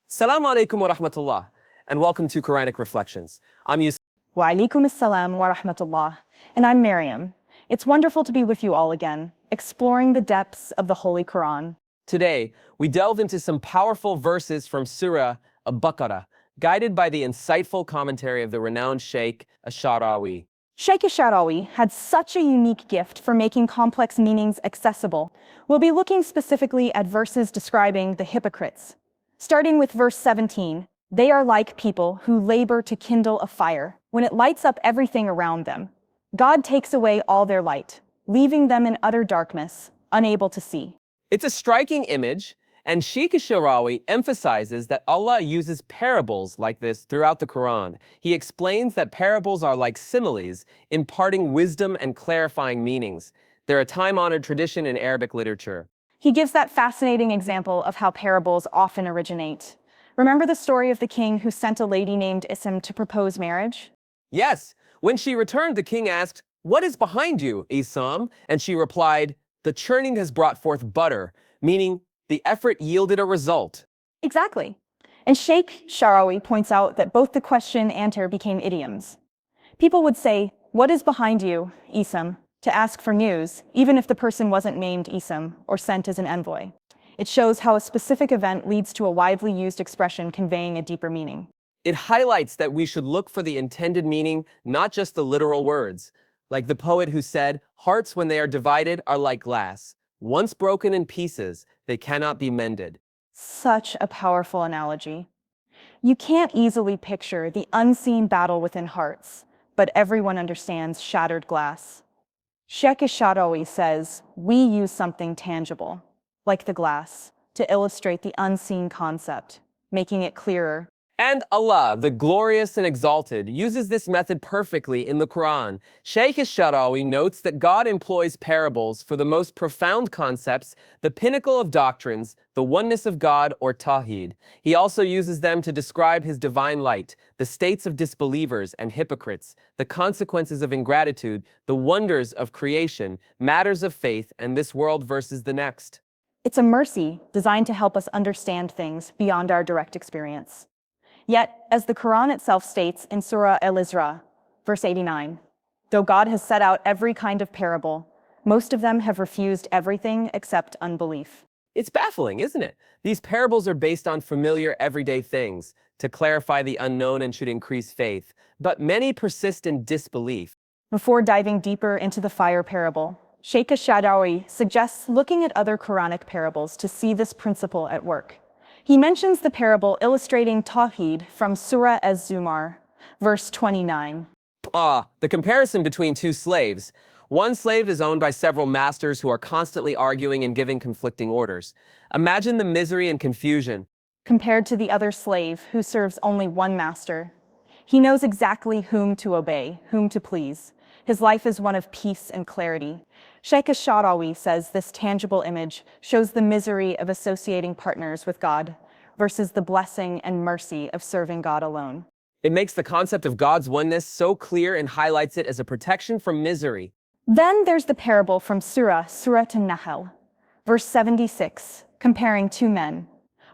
Assalamu alaikum wa rahmatullah, and welcome to Quranic Reflections. I'm Yusuf. Wa alaikum assalam wa rahmatullah. And I'm Miriam. It's wonderful to be with you all again, exploring the depths of the Holy Quran. Today, we delve into some powerful verses from Surah Al-Baqara, guided by the insightful commentary of the renowned Sheikh El-Sahrawy. Sheikh El-Sahrawy had such a unique gift for making complex meanings accessible. We'll be looking specifically at verses describing the hypocrites. Starting with verse 17, they are like people who labor to kindle a fire. When it lights up everything around them, God takes away all their light, leaving them in utter darkness, unable to see. It's a striking image, and Sheikh El-Sahrawy emphasizes that Allah uses parables like this throughout the Quran. He explains that parables are like similes, imparting wisdom and clarifying meanings. They're a time-honored tradition in Arabic literature. He gives that fascinating example of how parables often originate. Remember the story of the king who sent a lady named Ism to propose marriage? Yes, when she returned, the king asked, "What is behind you, Isam?" And she replied, "The churning has brought forth butter," meaning the effort yielded a result. Exactly. And Sheikh Sharawi points out that both the question and answer became idioms. People would say, "What is behind you, Isam?" to ask for news, even if the person wasn't named Isam or sent as an envoy. It shows how a specific event leads to a widely used expression conveying a deeper meaning. It highlights that we should look for the intended meaning, not just the literal words. Like the poet who said, "Hearts when they are divided are like glass. Once broken in pieces, they cannot be mended." Such a powerful analogy. You can't easily picture the unseen battle within hearts, but everyone understands shattered glass. Sheikh El-Sahrawy says, we use something tangible, like the glass, to illustrate the unseen concept, making it clearer. And Allah, the glorious and exalted, uses this method perfectly in the Quran. Sheikh El-Sahrawy notes that God employs parables for the most profound concepts, the pinnacle of doctrines, the oneness of God or Tawheed. He also uses them to describe his divine light, the states of disbelievers and hypocrites, the consequences of ingratitude, the wonders of creation, matters of faith, and this world versus the next. It's a mercy designed to help us understand things beyond our direct experience. Yet, as the Quran itself states in Surah Al-Isra, verse 89, though God has set out every kind of parable, most of them have refused everything except unbelief. It's baffling, isn't it? These parables are based on familiar everyday things to clarify the unknown and should increase faith, but many persist in disbelief. Before diving deeper into the fire parable, Sheikh El-Sahrawy suggests looking at other Quranic parables to see this principle at work. He mentions the parable illustrating Tawheed from Surah Az-Zumar, verse 29. The comparison between two slaves. One slave is owned by several masters who are constantly arguing and giving conflicting orders. Imagine the misery and confusion. Compared to the other slave who serves only one master. He knows exactly whom to obey, whom to please. His life is one of peace and clarity. Sheikh El-Sahrawy says this tangible image shows the misery of associating partners with God versus the blessing and mercy of serving God alone. It makes the concept of God's oneness so clear and highlights it as a protection from misery. Then there's the parable from Surah An-Nahl, verse 76, comparing two men.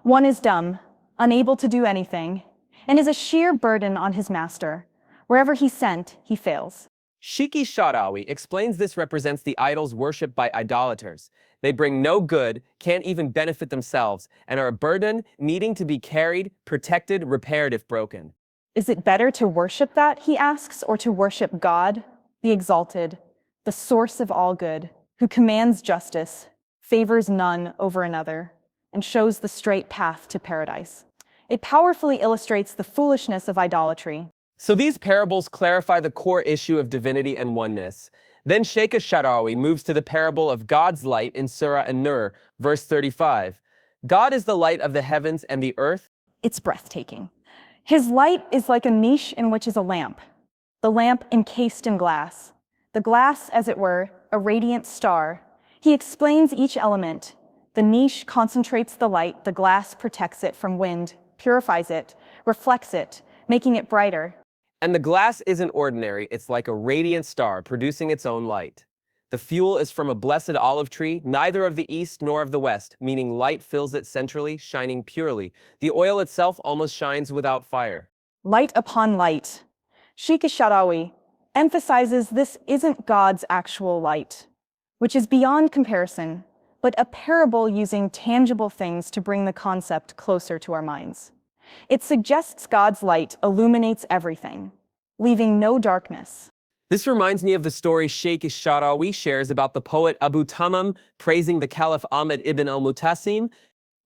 One is dumb, unable to do anything, and is a sheer burden on his master. Wherever he's sent, he fails. Sheikh El-Sahrawy explains this represents the idols worshipped by idolaters. They bring no good, can't even benefit themselves, and are a burden needing to be carried, protected, repaired if broken. Is it better to worship that, he asks, or to worship God, the exalted, the source of all good, who commands justice, favors none over another, and shows the straight path to paradise? It powerfully illustrates the foolishness of idolatry. So these parables clarify the core issue of divinity and oneness. Then Sheikh El-Sahrawy moves to the parable of God's light in Surah An-Nur, verse 35. God is the light of the heavens and the earth. It's breathtaking. His light is like a niche in which is a lamp, the lamp encased in glass. The glass, as it were, a radiant star. He explains each element. The niche concentrates the light, the glass protects it from wind, purifies it, reflects it, making it brighter. And the glass isn't ordinary, it's like a radiant star producing its own light. The fuel is from a blessed olive tree, neither of the east nor of the west, meaning light fills it centrally, shining purely. The oil itself almost shines without fire. Light upon light. Sheikh El-Sahrawy emphasizes this isn't God's actual light, which is beyond comparison, but a parable using tangible things to bring the concept closer to our minds. It suggests God's light illuminates everything, leaving no darkness. This reminds me of the story Sheikh El-Sahrawy shares about the poet Abu Tamam praising the Caliph Ahmad ibn al-Mutasim.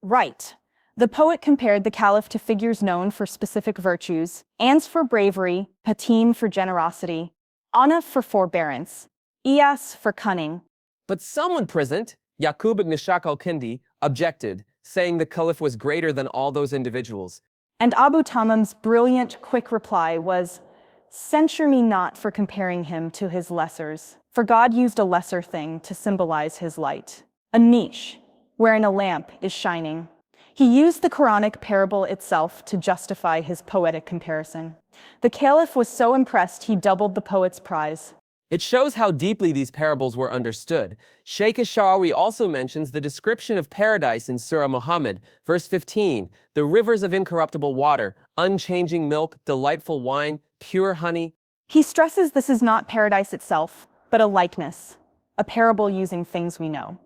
Right. The poet compared the caliph to figures known for specific virtues: Ans for bravery, Hatim for generosity, Anaf for forbearance, Iyas for cunning. But someone present, Yaqub ibn Shaq al-Kindi, objected, saying the caliph was greater than all those individuals. And Abu Tamam's brilliant, quick reply was, "Censure me not for comparing him to his lessers, for God used a lesser thing to symbolize his light, a niche wherein a lamp is shining." He used the Quranic parable itself to justify his poetic comparison. The caliph was so impressed he doubled the poet's prize. It shows how deeply these parables were understood. Sheikh El-Sahrawy also mentions the description of paradise in Surah Muhammad, verse 15, the rivers of incorruptible water, unchanging milk, delightful wine, pure honey. He stresses this is not paradise itself, but a likeness, a parable using things we know.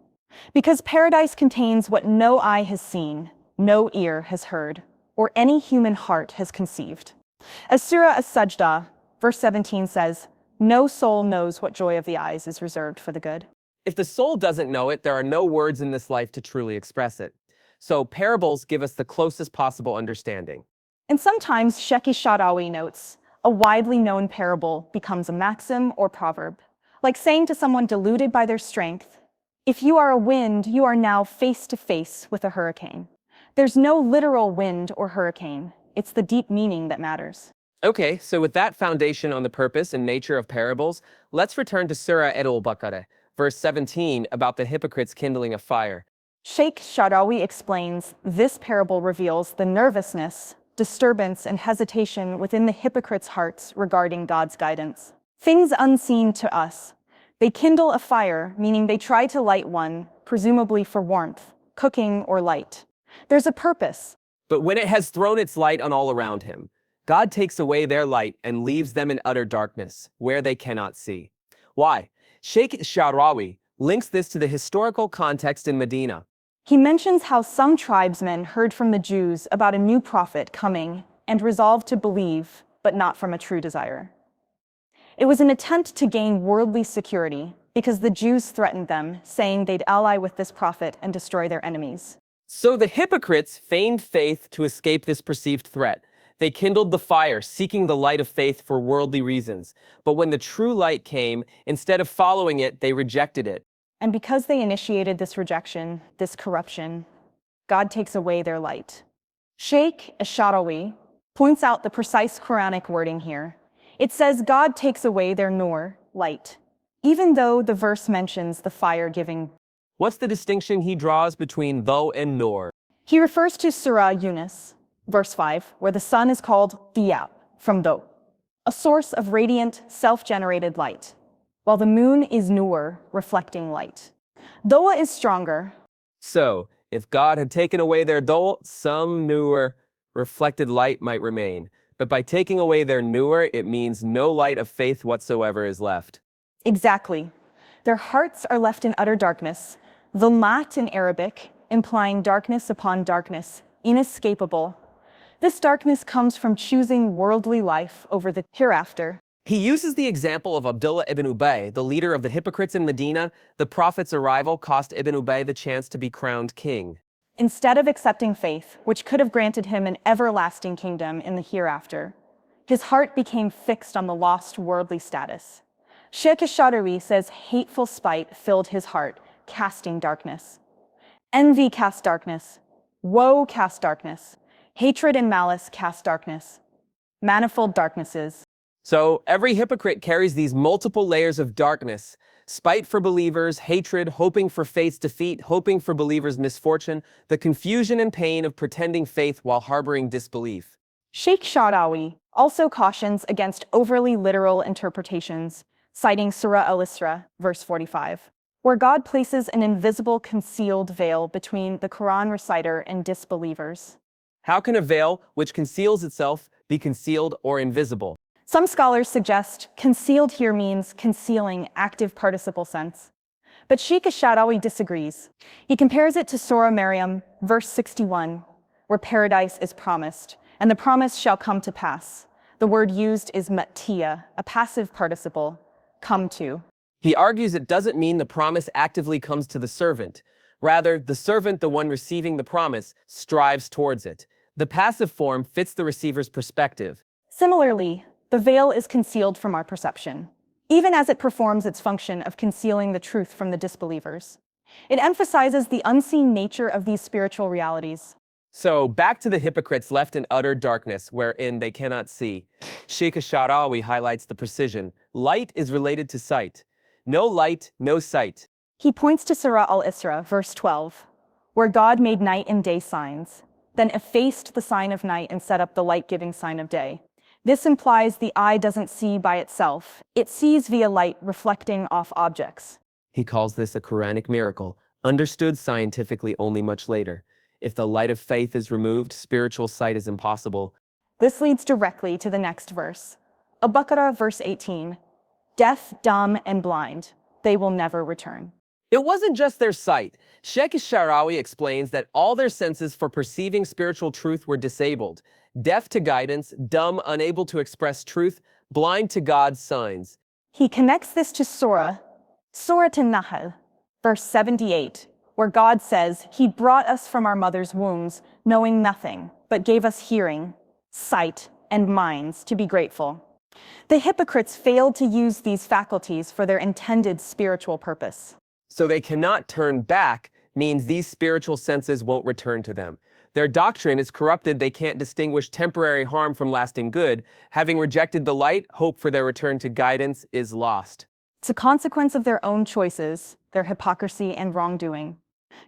Because paradise contains what no eye has seen, no ear has heard, or any human heart has conceived. As Surah As-Sajdah, verse 17 says, "No soul knows what joy of the eyes is reserved for the good." If the soul doesn't know it, there are no words in this life to truly express it. So parables give us the closest possible understanding. And sometimes, Sheikh El-Sahrawy notes, a widely known parable becomes a maxim or proverb, like saying to someone deluded by their strength, "If you are a wind, you are now face to face with a hurricane." There's no literal wind or hurricane. It's the deep meaning that matters. Okay, so with that foundation on the purpose and nature of parables, let's return to Surah Al-Baqara, verse 17, about the hypocrites kindling a fire. Sheikh El-Sahrawy explains, this parable reveals the nervousness, disturbance, and hesitation within the hypocrites' hearts regarding God's guidance. Things unseen to us. They kindle a fire, meaning they try to light one, presumably for warmth, cooking, or light. There's a purpose. But when it has thrown its light on all around him, God takes away their light and leaves them in utter darkness, where they cannot see. Why? Sheikh El-Sahrawy links this to the historical context in Medina. He mentions how some tribesmen heard from the Jews about a new prophet coming and resolved to believe, but not from a true desire. It was an attempt to gain worldly security because the Jews threatened them, saying they'd ally with this prophet and destroy their enemies. So the hypocrites feigned faith to escape this perceived threat. They kindled the fire, seeking the light of faith for worldly reasons. But when the true light came, instead of following it, they rejected it. And because they initiated this rejection, this corruption, God takes away their light. Sheikh El-Sahrawy points out the precise Quranic wording here. It says God takes away their nur, light, even though the verse mentions the fire giving. What's the distinction he draws between though and nor? He refers to Surah Yunus, verse 5, where the sun is called Diyab, from though, a source of radiant, self-generated light, while the moon is nur, reflecting light. Doa is stronger. So, if God had taken away their dole, some newer, reflected light might remain. But by taking away their newer, it means no light of faith whatsoever is left. Exactly. Their hearts are left in utter darkness. Dhulmat in Arabic, implying darkness upon darkness, inescapable. This darkness comes from choosing worldly life over the hereafter. He uses the example of Abdullah ibn Ubay, the leader of the hypocrites in Medina. The prophet's arrival cost Ibn Ubay the chance to be crowned king. Instead of accepting faith, which could have granted him an everlasting kingdom in the hereafter, his heart became fixed on the lost worldly status. Sheikh El-Sahrawy says hateful spite filled his heart, casting darkness. Envy cast darkness. Woe cast darkness. Hatred and malice cast darkness. Manifold darknesses. So, every hypocrite carries these multiple layers of darkness. Spite for believers, hatred, hoping for faith's defeat, hoping for believers' misfortune, the confusion and pain of pretending faith while harboring disbelief. Sheikh El-Sahrawy also cautions against overly literal interpretations, citing Surah Al-Isra, verse 45, where God places an invisible concealed veil between the Quran reciter and disbelievers. How can a veil, which conceals itself, be concealed or invisible? Some scholars suggest concealed here means concealing active participle sense. But Sheikh El-Sahrawy disagrees. He compares it to Surah Maryam, verse 61, where paradise is promised, and the promise shall come to pass. The word used is matiyah, a passive participle, come to. He argues it doesn't mean the promise actively comes to the servant. Rather, the servant, the one receiving the promise, strives towards it. The passive form fits the receiver's perspective. Similarly, the veil is concealed from our perception, even as it performs its function of concealing the truth from the disbelievers. It emphasizes the unseen nature of these spiritual realities. So, back to the hypocrites left in utter darkness, wherein they cannot see. Sheikh El-Sahrawy highlights the precision. Light is related to sight. No light, no sight. He points to Surah Al-Isra, verse 12, where God made night and day signs, then effaced the sign of night and set up the light-giving sign of day. This implies the eye doesn't see by itself. It sees via light reflecting off objects. He calls this a Quranic miracle, understood scientifically only much later. If the light of faith is removed, spiritual sight is impossible. This leads directly to the next verse. Al-Baqara, verse 18. Deaf, dumb, and blind, they will never return. It wasn't just their sight. Sheikh El-Sahrawy explains that all their senses for perceiving spiritual truth were disabled. Deaf to guidance, dumb, unable to express truth, blind to God's signs. He connects this to Surah An-Nahl, verse 78, where God says, He brought us from our mother's wombs, knowing nothing, but gave us hearing, sight, and minds to be grateful. The hypocrites failed to use these faculties for their intended spiritual purpose. So they cannot turn back means these spiritual senses won't return to them. Their doctrine is corrupted. They can't distinguish temporary harm from lasting good. Having rejected the light, hope for their return to guidance is lost. It's a consequence of their own choices, their hypocrisy and wrongdoing.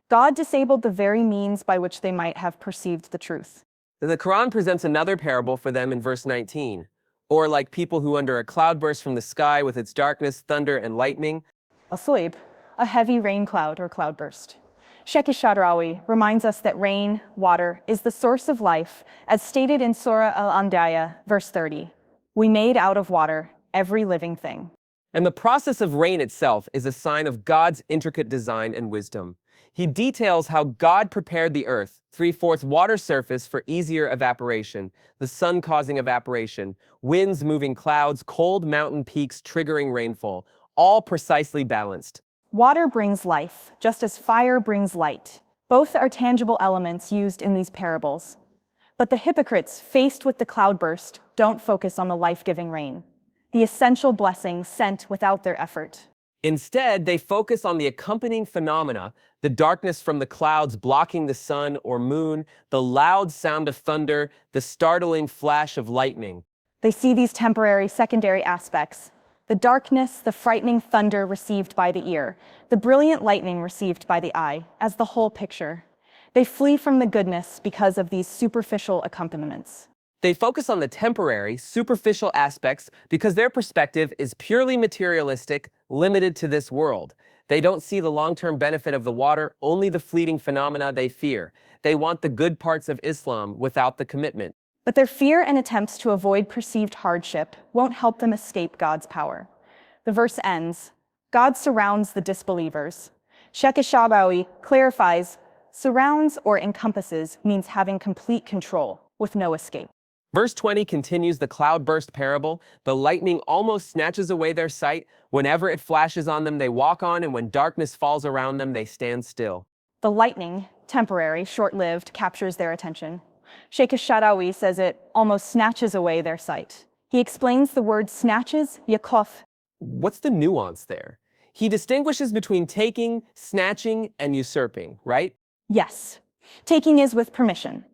God disabled the very means by which they might have perceived the truth. Then the Quran presents another parable for them in verse 19. Or like people who under a cloudburst from the sky with its darkness, thunder, and lightning. Asleep, a heavy rain cloud or cloudburst. Sheikh El-Sahrawy reminds us that rain, water, is the source of life, as stated in Surah Al-Anbiya, verse 30. We made out of water every living thing. And the process of rain itself is a sign of God's intricate design and wisdom. He details how God prepared the earth, 3/4 water surface for easier evaporation, the sun causing evaporation, winds moving clouds, cold mountain peaks triggering rainfall, all precisely balanced. Water brings life, just as fire brings light. Both are tangible elements used in these parables. But the hypocrites, faced with the cloudburst, don't focus on the life-giving rain, the essential blessing sent without their effort. Instead, they focus on the accompanying phenomena, the darkness from the clouds blocking the sun or moon, the loud sound of thunder, the startling flash of lightning. They see these temporary secondary aspects: the darkness, the frightening thunder received by the ear, the brilliant lightning received by the eye, as the whole picture. They flee from the goodness because of these superficial accompaniments. They focus on the temporary, superficial aspects because their perspective is purely materialistic, limited to this world. They don't see the long-term benefit of the water, only the fleeting phenomena they fear. They want the good parts of Islam without the commitment. But their fear and attempts to avoid perceived hardship won't help them escape God's power. The verse ends, God surrounds the disbelievers. Sheikh El-Sahrawy clarifies, surrounds or encompasses means having complete control, with no escape. Verse 20 continues the cloudburst parable. The lightning almost snatches away their sight. Whenever it flashes on them, they walk on, and when darkness falls around them, they stand still. The lightning, temporary, short-lived, captures their attention. Sheikh El-Sahrawy says it almost snatches away their sight. He explains the word snatches, yakof. What's the nuance there? He distinguishes between taking, snatching, and usurping, right? Yes. Taking is with permission.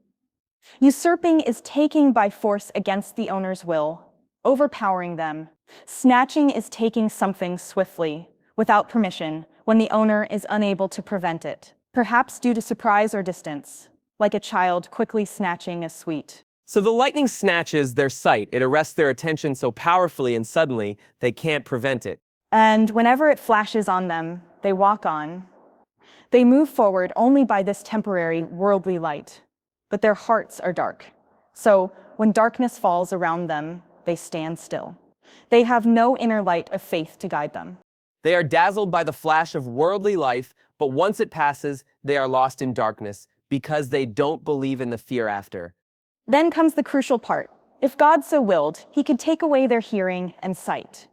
Usurping is taking by force against the owner's will, overpowering them. Snatching is taking something swiftly, without permission, when the owner is unable to prevent it, perhaps due to surprise or distance, like a child quickly snatching a sweet. So the lightning snatches their sight. It arrests their attention so powerfully and suddenly they can't prevent it. And whenever it flashes on them, they walk on. They move forward only by this temporary worldly light, but their hearts are dark. So when darkness falls around them, they stand still. They have no inner light of faith to guide them. They are dazzled by the flash of worldly life, but once it passes, they are lost in darkness because they don't believe in the hereafter. Then comes the crucial part. If God so willed, he could take away their hearing and sight.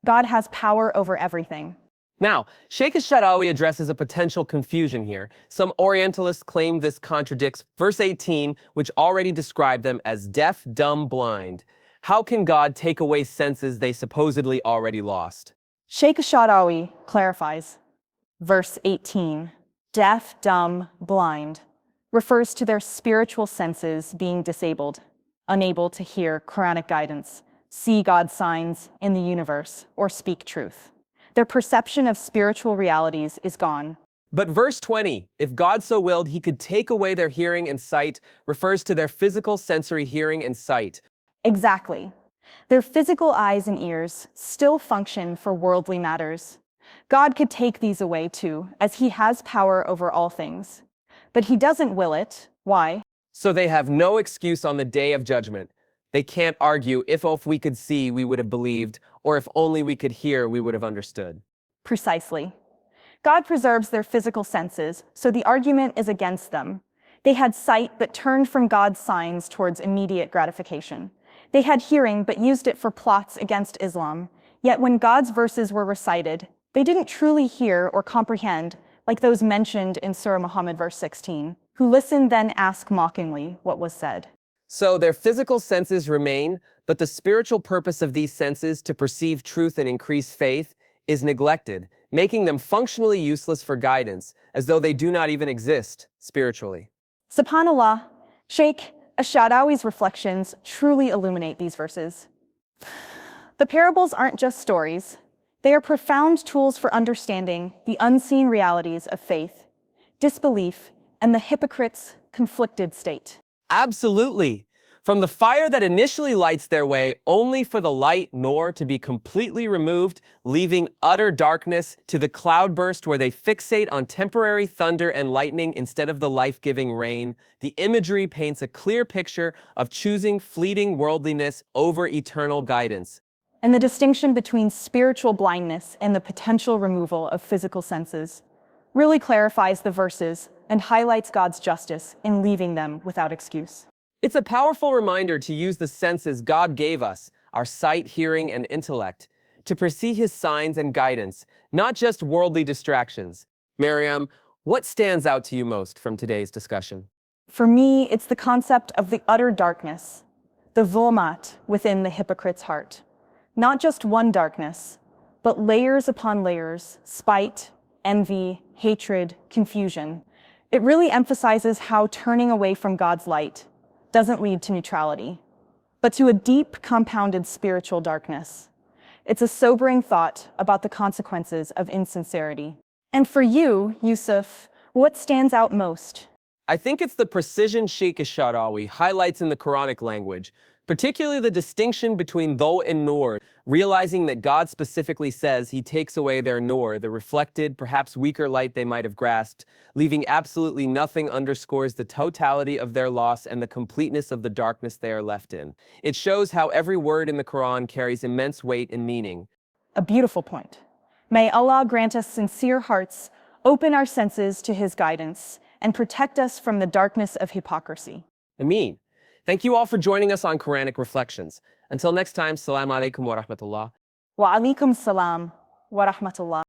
God has power over everything. Now, Sheikh El-Sahrawy addresses a potential confusion here. Some Orientalists claim this contradicts verse 18, which already described them as deaf, dumb, blind. How can God take away senses they supposedly already lost? Sheikh El-Sahrawy clarifies. Verse 18, deaf, dumb, blind, refers to their spiritual senses being disabled, unable to hear Quranic guidance, see God's signs in the universe, or speak truth. Their perception of spiritual realities is gone. But verse 20, if God so willed, he could take away their hearing and sight, refers to their physical sensory hearing and sight. Exactly. Their physical eyes and ears still function for worldly matters. God could take these away too, as he has power over all things. But he doesn't will it. Why? So they have no excuse on the day of judgment. They can't argue, if we could see, we would have believed, or if only we could hear, we would have understood. Precisely. God preserves their physical senses, so the argument is against them. They had sight but turned from God's signs towards immediate gratification. They had hearing but used it for plots against Islam. Yet when God's verses were recited, they didn't truly hear or comprehend, like those mentioned in Surah Muhammad verse 16, who listened then ask mockingly what was said. So their physical senses remain, but the spiritual purpose of these senses to perceive truth and increase faith is neglected, making them functionally useless for guidance, as though they do not even exist spiritually. SubhanAllah, Sheikh El-Sahrawy's reflections truly illuminate these verses. The parables aren't just stories. They are profound tools for understanding the unseen realities of faith, disbelief, and the hypocrite's conflicted state. Absolutely. From the fire that initially lights their way only for the light nor to be completely removed, leaving utter darkness, to the cloudburst where they fixate on temporary thunder and lightning instead of the life-giving rain, the imagery paints a clear picture of choosing fleeting worldliness over eternal guidance. And the distinction between spiritual blindness and the potential removal of physical senses really clarifies the verses and highlights God's justice in leaving them without excuse. It's a powerful reminder to use the senses God gave us, our sight, hearing, and intellect, to perceive his signs and guidance, not just worldly distractions. Miriam, what stands out to you most from today's discussion? For me, it's the concept of the utter darkness, the zulmat within the hypocrite's heart. Not just one darkness, but layers upon layers, spite, envy, hatred, confusion. It really emphasizes how turning away from God's light doesn't lead to neutrality, but to a deep, compounded spiritual darkness. It's a sobering thought about the consequences of insincerity. And for you, Yusuf, what stands out most? I think it's the precision Sheikh El-Sahrawy highlights in the Quranic language, particularly the distinction between Dho and Nur, realizing that God specifically says he takes away their Nur, the reflected, perhaps weaker light they might have grasped, leaving absolutely nothing underscores the totality of their loss and the completeness of the darkness they are left in. It shows how every word in the Quran carries immense weight and meaning. A beautiful point. May Allah grant us sincere hearts, open our senses to his guidance, and protect us from the darkness of hypocrisy. Ameen. Thank you all for joining us on Quranic Reflections. Until next time, Assalamu alaikum wa rahmatullah. Wa alaikum salam wa rahmatullah.